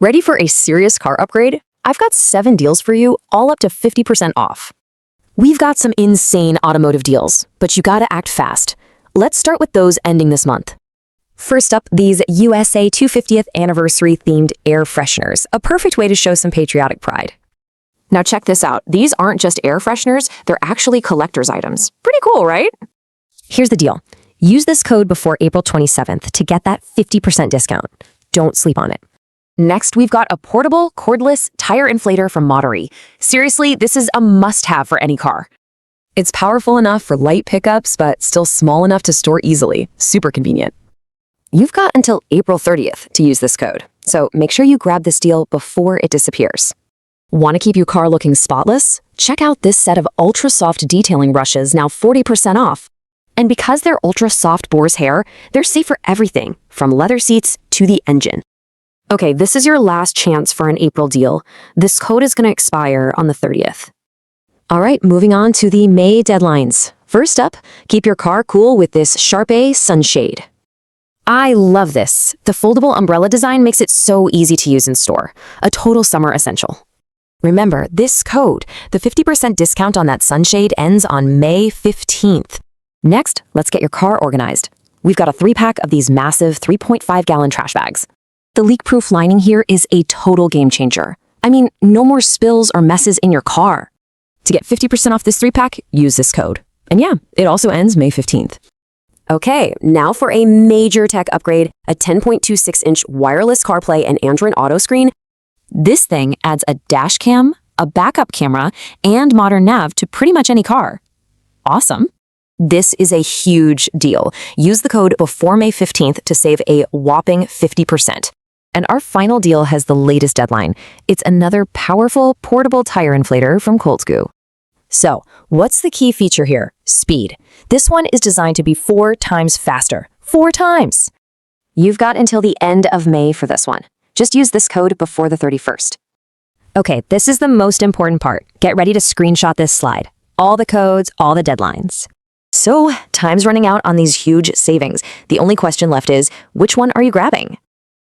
Ready for a serious car upgrade? I've got 7 deals for you, all up to 50% off. We've got some insane automotive deals, but you gotta act fast. Let's start with those ending this month. First up, these USA 250th anniversary themed air fresheners, a perfect way to show some patriotic pride. Now check this out. These aren't just air fresheners, they're actually collector's items. Pretty cool, right? Here's the deal. Use this code before April 27th to get that 50% discount. Don't sleep on it. Next, we've got a portable, cordless tire inflator from Modery. Seriously, this is a must-have for any car. It's powerful enough for light pickups, but still small enough to store easily. Super convenient. You've got until April 30th to use this code, so make sure you grab this deal before it disappears. Want to keep your car looking spotless? Check out this set of ultra-soft detailing brushes, now 40% off. And because they're ultra-soft boar's hair, they're safe for everything, from leather seats to the engine. Okay, this is your last chance for an April deal. This code is going to expire on the 30th. All right, moving on to the May deadlines. First up, keep your car cool with this Sharpay sunshade. I love this. The foldable umbrella design makes it so easy to use in store. A total summer essential. Remember, this code, the 50% discount on that sunshade ends on May 15th. Next, let's get your car organized. We've got a 3-pack of these massive 3.5-gallon trash bags. The leak-proof lining here is a total game changer. I mean, no more spills or messes in your car. To get 50% off this 3-pack, use this code. And yeah, it also ends May 15th. Okay, now for a major tech upgrade, a 10.26-inch wireless CarPlay and Android Auto screen. This thing adds a dash cam, a backup camera, and modern nav to pretty much any car. Awesome. This is a huge deal. Use the code before May 15th to save a whopping 50%. And our final deal has the latest deadline. It's another powerful portable tire inflator from Cold Goo. So, what's the key feature here? Speed. This one is designed to be 4 times faster. 4 times! You've got until the end of May for this one. Just use this code before the 31st. Okay, this is the most important part. Get ready to screenshot this slide. All the codes, all the deadlines. So, time's running out on these huge savings. The only question left is, which one are you grabbing?